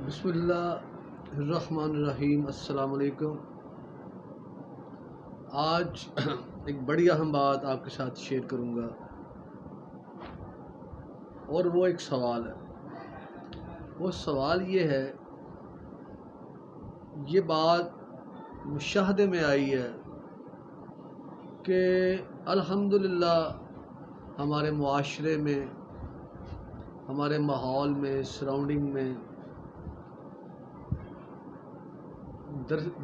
بسم اللہ الرحمن الرحیم۔ السلام علیکم۔ آج ایک بڑی اہم بات آپ کے ساتھ شیئر کروں گا، اور وہ ایک سوال ہے۔ وہ سوال یہ ہے، یہ بات مشاہدے میں آئی ہے کہ الحمدللہ ہمارے معاشرے میں، ہمارے ماحول میں، سراؤنڈنگ میں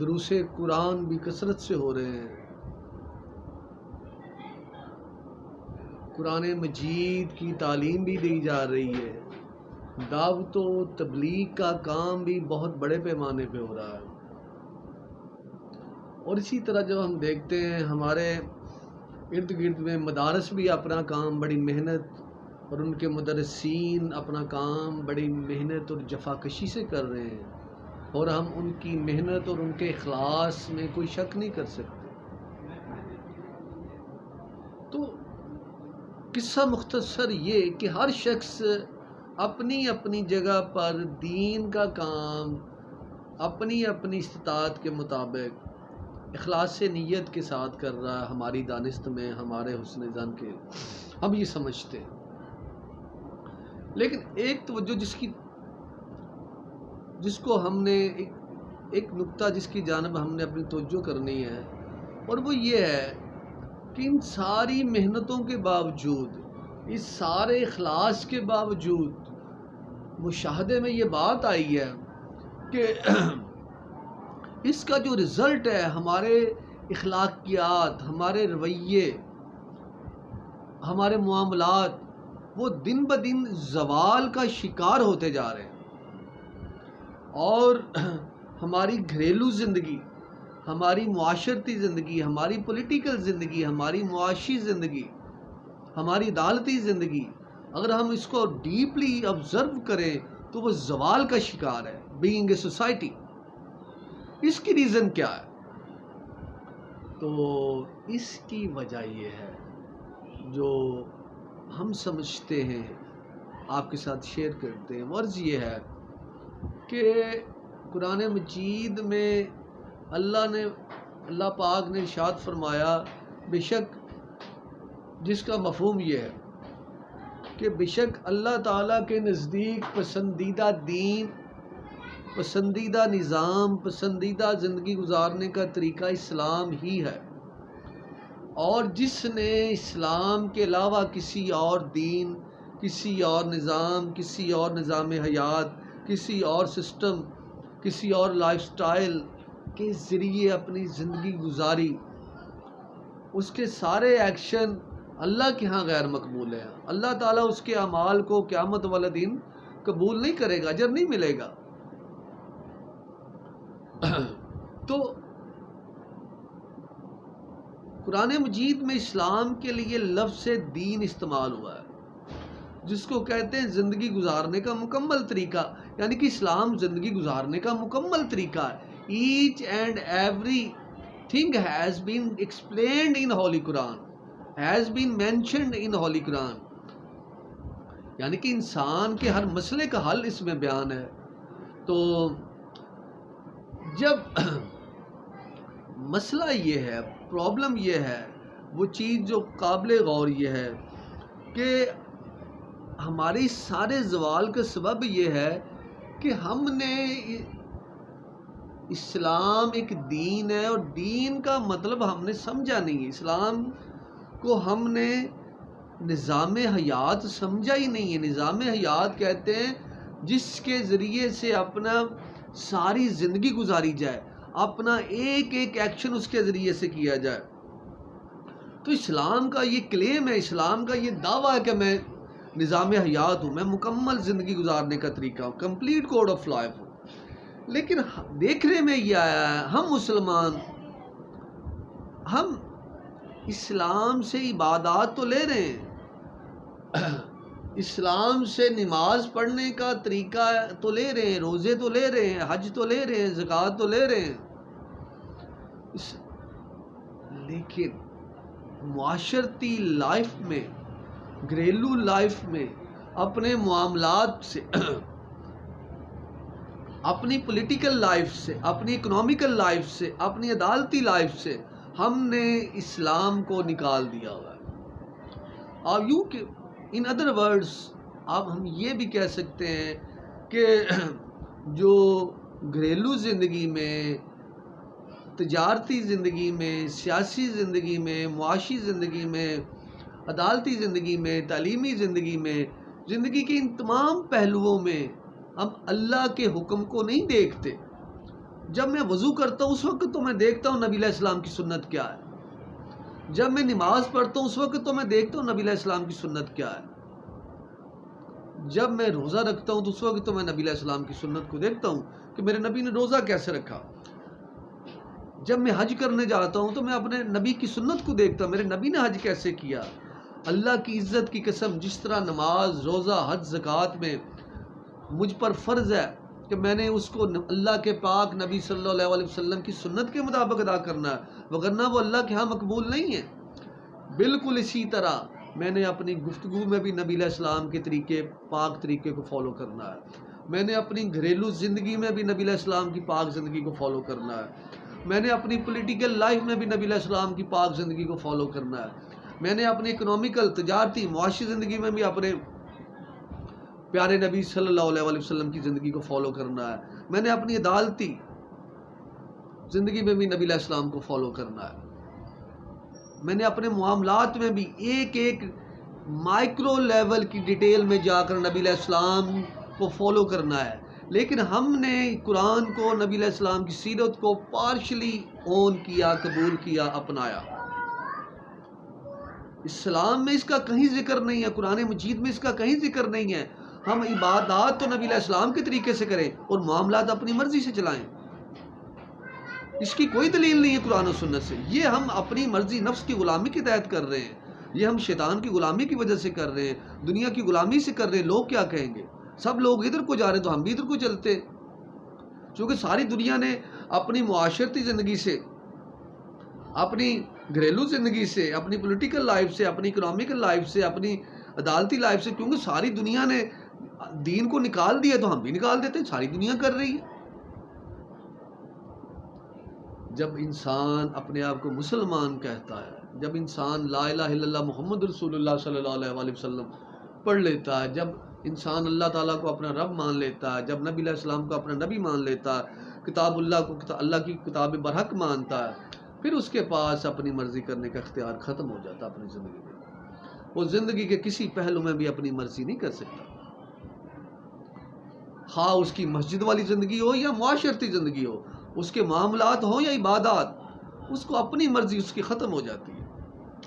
دروس قرآن بھی کثرت سے ہو رہے ہیں، قرآن مجید کی تعلیم بھی دی جا رہی ہے، دعوت و تبلیغ کا کام بھی بہت بڑے پیمانے پہ ہو رہا ہے۔ اور اسی طرح جب ہم دیکھتے ہیں ہمارے ارد گرد میں مدارس بھی اپنا کام بڑی محنت، اور ان کے مدرسین اپنا کام بڑی محنت اور جفاکشی سے کر رہے ہیں، اور ہم ان کی محنت اور ان کے اخلاص میں کوئی شک نہیں کر سکتے۔ تو قصہ مختصر یہ کہ ہر شخص اپنی اپنی جگہ پر دین کا کام اپنی اپنی استطاعت کے مطابق اخلاص نیت کے ساتھ کر رہا ہے۔ ہماری دانست میں، ہمارے حسن ظن کے ہم یہ سمجھتے ہیں، لیکن ایک توجہ جس کو ہم نے ایک نقطہ جس کی جانب ہم نے اپنی توجہ کرنی ہے، اور وہ یہ ہے کہ ان ساری محنتوں کے باوجود، اس سارے اخلاص کے باوجود مشاہدے میں یہ بات آئی ہے کہ اس کا جو رزلٹ ہے، ہمارے اخلاقیات، ہمارے رویے، ہمارے معاملات، وہ دن بدن زوال کا شکار ہوتے جا رہے ہیں۔ اور ہماری گھریلو زندگی، ہماری معاشرتی زندگی، ہماری پولیٹیکل زندگی، ہماری معاشی زندگی، ہماری عدالتی زندگی، اگر ہم اس کو ڈیپلی آبزرو کریں تو وہ زوال کا شکار ہے، بینگ اے سوسائٹی۔ اس کی ریزن کیا ہے؟ تو اس کی وجہ یہ ہے جو ہم سمجھتے ہیں، آپ کے ساتھ شیئر کرتے ہیں۔ غرض یہ ہے کہ قرآن مجید میں اللہ پاک نے ارشاد فرمایا، بے شک، جس کا مفہوم یہ ہے کہ بے شک اللہ تعالیٰ کے نزدیک پسندیدہ دین، پسندیدہ نظام، پسندیدہ زندگی گزارنے کا طریقہ اسلام ہی ہے، اور جس نے اسلام کے علاوہ کسی اور دین، کسی اور نظام، کسی اور نظام حیات، کسی اور سسٹم، کسی اور لائف سٹائل کے ذریعے اپنی زندگی گزاری، اس کے سارے ایکشن اللہ کے ہاں غیر مقبول ہیں۔ اللہ تعالیٰ اس کے اعمال کو قیامت والا دن قبول نہیں کرے گا، اجر نہیں ملے گا۔ تو قرآن مجید میں اسلام کے لیے لفظ دین استعمال ہوا ہے، جس کو کہتے ہیں زندگی گزارنے کا مکمل طریقہ، یعنی کہ اسلام زندگی گزارنے کا مکمل طریقہ ہے۔ Each and everything has been explained in holy Quran, has been mentioned in holy Quran, یعنی کہ انسان کے ہر مسئلے کا حل اس میں بیان ہے۔ تو جب مسئلہ یہ ہے، پرابلم یہ ہے، وہ چیز جو قابل غور یہ ہے کہ ہماری سارے زوال کا سبب یہ ہے کہ ہم نے اسلام ایک دین ہے، اور دین کا مطلب ہم نے سمجھا نہیں ہے۔ اسلام کو ہم نے نظام حیات سمجھا ہی نہیں ہے۔ نظام حیات کہتے ہیں جس کے ذریعے سے اپنا ساری زندگی گزاری جائے، اپنا ایک ایک ایکشن اس کے ذریعے سے کیا جائے۔ تو اسلام کا یہ کلیم ہے، اسلام کا یہ دعویٰ ہے کہ میں نظام حیات ہوں، میں مکمل زندگی گزارنے کا طریقہ ہوں، کمپلیٹ کوڈ آف لائف ہوں۔ لیکن دیکھنے میں یہ آیا ہے، ہم مسلمان، ہم اسلام سے عبادات تو لے رہے ہیں، اسلام سے نماز پڑھنے کا طریقہ تو لے رہے ہیں، روزے تو لے رہے ہیں، حج تو لے رہے ہیں، زکوٰۃ تو لے رہے ہیں، لیکن معاشرتی لائف میں، گھریلو لائف میں، اپنے معاملات سے اپنی پولیٹیکل لائف سے، اپنی اکنامیکل لائف سے، اپنی عدالتی لائف سے ہم نے اسلام کو نکال دیا ہوا ہے۔ اور یوں کہ ان ادر ورڈز اب ہم یہ بھی کہہ سکتے ہیں کہ جو گھریلو زندگی میں، تجارتی زندگی میں، سیاسی زندگی میں، معاشی زندگی میں، عدالتی زندگی میں، تعلیمی زندگی میں، زندگی کے ان تمام پہلوؤں میں ہم اللہ کے حکم کو نہیں دیکھتے۔ جب میں وضو کرتا ہوں اس وقت تو میں دیکھتا ہوں نبی علیہ السلام کی سنت کیا ہے، جب میں نماز پڑھتا ہوں اس وقت تو میں دیکھتا ہوں نبی علیہ السلام کی سنت کیا ہے، جب میں روزہ رکھتا ہوں تو اس وقت تو میں نبی علیہ السلام کی سنت کو دیکھتا ہوں کہ میرے نبی نے روزہ کیسے رکھا، جب میں حج کرنے جاتا ہوں تو میں اپنے نبی کی سنت کو دیکھتا ہوں، میرے نبی نے حج کیسے کیا۔ اللہ کی عزت کی قسم، جس طرح نماز، روزہ، حج، زکوٰۃ میں مجھ پر فرض ہے کہ میں نے اس کو اللہ کے پاک نبی صلی اللہ علیہ وسلم کی سنت کے مطابق ادا کرنا ہے، وگرنہ وہ اللہ کے ہاں مقبول نہیں ہے۔ بالکل اسی طرح میں نے اپنی گفتگو میں بھی نبی علیہ السلام کے طریقے، پاک طریقے کو فالو کرنا ہے، میں نے اپنی گھریلو زندگی میں بھی نبی علیہ السلام کی پاک زندگی کو فالو کرنا ہے، میں نے اپنی پولیٹیکل لائف میں بھی نبی علیہ السلام کی پاک زندگی کو فالو کرنا ہے، میں نے اپنی اکنامیکل، تجارتی، معاشی زندگی میں بھی اپنے پیارے نبی صلی اللہ علیہ وسلم کی زندگی کو فالو کرنا ہے، میں نے اپنی عدالتی زندگی میں بھی نبی علیہ السلام کو فالو کرنا ہے، میں نے اپنے معاملات میں بھی ایک ایک مائکرو لیول کی ڈیٹیل میں جا کر نبی علیہ السلام کو فالو کرنا ہے۔ لیکن ہم نے قرآن کو، نبی علیہ السلام کی سیرت کو پارشلی اون کیا، قبول کیا، اپنایا۔ اسلام میں اس کا کہیں ذکر نہیں ہے، قرآن مجید میں اس کا کہیں ذکر نہیں ہے۔ ہم عبادات تو نبی علیہ السلام کے طریقے سے کریں اور معاملات اپنی مرضی سے چلائیں، اس کی کوئی دلیل نہیں ہے قرآن و سنت سے۔ یہ ہم اپنی مرضی، نفس کی غلامی کے تحت کر رہے ہیں، یہ ہم شیطان کی غلامی کی وجہ سے کر رہے ہیں، دنیا کی غلامی سے کر رہے ہیں۔ لوگ کیا کہیں گے؟ سب لوگ ادھر کو جا رہے ہیں تو ہم بھی ادھر کو چلتے، چونکہ ساری دنیا نے اپنی معاشرتی زندگی سے، اپنی گھریلو زندگی سے، اپنی پولیٹیکل لائف سے، اپنی اکنامیکل لائف سے، اپنی عدالتی لائف سے، کیونکہ ساری دنیا نے دین کو نکال دیا تو ہم بھی نکال دیتے، ساری دنیا کر رہی ہے۔ جب انسان اپنے آپ کو مسلمان کہتا ہے، جب انسان لا الہ الا اللہ محمد رسول اللہ صلی اللہ علیہ وسلم پڑھ لیتا ہے، جب انسان اللہ تعالیٰ کو اپنا رب مان لیتا ہے، جب نبی علیہ السلام کو اپنا نبی مان لیتا ہے، کتاب اللہ کو اللہ کی کتاب برحق مانتا ہے، پھر اس کے پاس اپنی مرضی کرنے کا اختیار ختم ہو جاتا ہے اپنی زندگی میں۔ وہ زندگی کے کسی پہلو میں بھی اپنی مرضی نہیں کر سکتا، خواہ اس کی مسجد والی زندگی ہو یا معاشرتی زندگی ہو، اس کے معاملات ہوں یا عبادات، اس کو اپنی مرضی اس کی ختم ہو جاتی ہے۔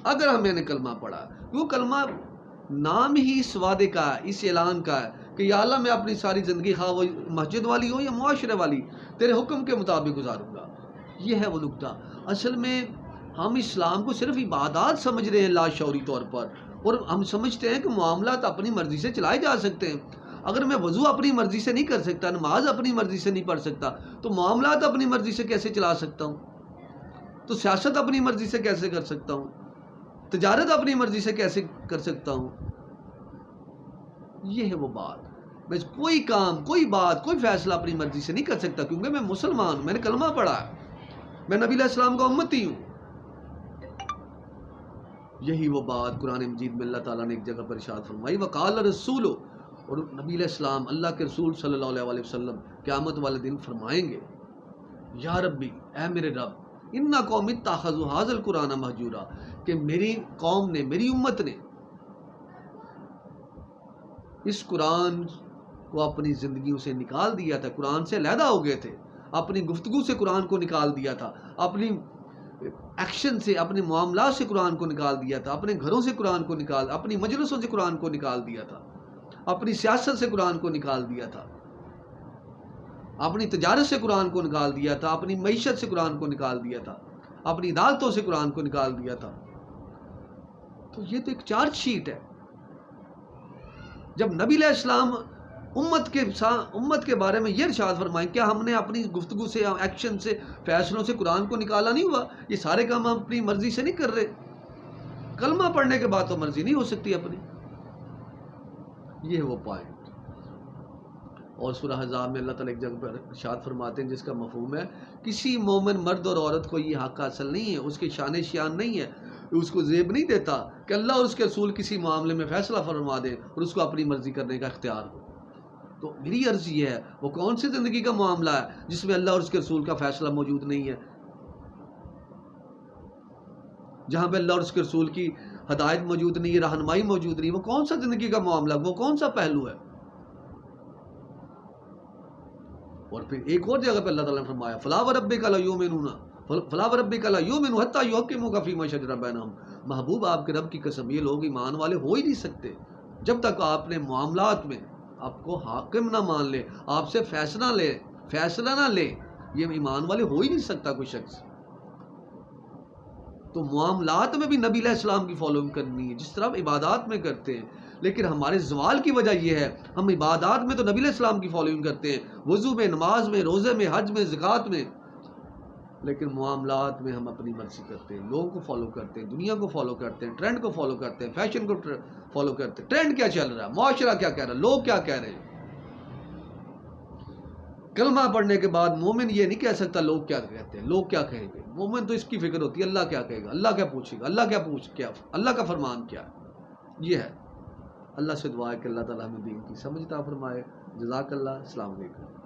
اگر ہم نے کلمہ پڑھا، وہ کلمہ نام ہی اس وعدے کا ہے، اس اعلان کا ہے کہ یا اللہ میں اپنی ساری زندگی، خواہ وہ مسجد والی ہو یا معاشرے والی، تیرے حکم کے مطابق گزاروں گا۔ یہ ہے وہ نقطہ۔ اصل میں ہم اسلام کو صرف عبادات سمجھ رہے ہیں لاشعوری طور پر، اور ہم سمجھتے ہیں کہ معاملات اپنی مرضی سے چلائے جا سکتے ہیں۔ اگر میں وضو اپنی مرضی سے نہیں کر سکتا، نماز اپنی مرضی سے نہیں پڑھ سکتا، تو معاملات اپنی مرضی سے کیسے چلا سکتا ہوں؟ تو سیاست اپنی مرضی سے کیسے کر سکتا ہوں؟ تجارت اپنی مرضی سے کیسے کر سکتا ہوں؟ یہ ہے وہ بات۔ میں کوئی کام، کوئی بات، کوئی فیصلہ اپنی مرضی سے نہیں کر سکتا، کیونکہ میں مسلمان ہوں، میں نے کلمہ پڑھا ہے، میں نبی علیہ السلام کا امتی ہوں۔ یہی وہ بات قرآن مجید میں اللہ تعالیٰ نے ایک جگہ پر ارشاد فرمائی، وقال رسول، اور نبی علیہ السلام، اللہ کے رسول صلی اللہ علیہ وسلم قیامت والے دن فرمائیں گے، یا ربی، اے میرے رب، انا قوم اتخذوا ھذا القرآن مہجورا، کہ میری قوم نے، میری امت نے اس قرآن کو اپنی زندگیوں سے نکال دیا تھا، قرآن سے علیحدہ ہو گئے تھے، اپنی گفتگو سے قرآن کو نکال دیا تھا، اپنی ایکشن سے، اپنے معاملات سے قرآن کو نکال دیا تھا، اپنے گھروں سے قرآن کو نکال، اپنی مجلسوں سے قرآن کو نکال دیا تھا، اپنی سیاست سے قرآن کو نکال دیا تھا، اپنی تجارت سے قرآن کو نکال دیا تھا، اپنی معیشت سے قرآن کو نکال دیا تھا، اپنی عدالتوں سے قرآن کو نکال دیا تھا۔ تو یہ تو ایک چارج شیٹ ہے۔ جب نبی علیہ السلام امت کے بارے میں یہ ارشاد فرمائیں، کیا ہم نے اپنی گفتگو سے، ایکشن سے، فیصلوں سے قرآن کو نکالا نہیں ہوا؟ یہ سارے کام ہم اپنی مرضی سے نہیں کر رہے۔ کلمہ پڑھنے کے بعد تو مرضی نہیں ہو سکتی اپنی۔ یہ ہے وہ پوائنٹ۔ اور سورہ احزاب میں اللہ تعالیٰ ایک جگہ پر ارشاد فرماتے ہیں جس کا مفہوم ہے کسی مومن مرد اور عورت کو یہ حق حاصل نہیں ہے، اس کی شان شیان نہیں ہے، اس کو زیب نہیں دیتا کہ اللہ اور اس کے رسول کسی معاملے میں فیصلہ فرما دیں اور اس کو اپنی مرضی کرنے کا اختیار ہو۔ تو میری عرض یہ ہے وہ کون سی زندگی کا معاملہ ہے جس میں اللہ اور اس کے رسول کا فیصلہ موجود نہیں ہے، جہاں پہ اللہ اور اس کے رسول کی ہدایت موجود نہیں ہے، رہنمائی موجود نہیں ہے، وہ کون سا زندگی کا معاملہ، وہ کون سا پہلو ہے؟ اور پھر ایک اور جگہ پہ اللہ تعالیٰ نے فرمایا فلا وربک لا یؤمنون فلا وربک لا یؤمنون حتی یحکموک فیما شجر بینہم، محبوب آپ کے رب کی قسم یہ لوگ ایمان والے ہو ہی نہیں سکتے جب تک آپ نے معاملات میں آپ کو حاکم نہ مان لے، آپ سے فیصلہ نہ لے، یہ ایمان والے ہو ہی نہیں سکتا کوئی شخص۔ تو معاملات میں بھی نبی علیہ السلام کی فالوئنگ کرنی ہے جس طرح عبادات میں کرتے ہیں، لیکن ہمارے زوال کی وجہ یہ ہے ہم عبادات میں تو نبی علیہ السلام کی فالوئنگ کرتے ہیں، وضو میں، نماز میں، روزے میں، حج میں، زکوٰۃ میں، لیکن معاملات میں ہم اپنی مرضی کرتے ہیں، لوگوں کو فالو کرتے ہیں، دنیا کو فالو کرتے ہیں، ٹرینڈ کو فالو کرتے ہیں، فیشن کو فالو کرتے ہیں۔ ٹرینڈ کیا چل رہا ہے، معاشرہ کیا کہہ رہا ہے، لوگ کیا کہہ رہے ہیں۔ کلمہ پڑھنے کے بعد مومن یہ نہیں کہہ سکتا لوگ کیا کہتے ہیں، لوگ کیا کہیں گے۔ مومن تو اس کی فکر ہوتی ہے اللہ کیا کہے گا، اللہ کیا پوچھے گا، اللہ کا فرمان کیا ہے۔ یہ ہے۔ اللہ سے دعا ہے کہ اللہ تعالیٰ ہمیں دین کی سمجھ عطا فرمائے۔ جزاک اللہ۔ السلام علیکم۔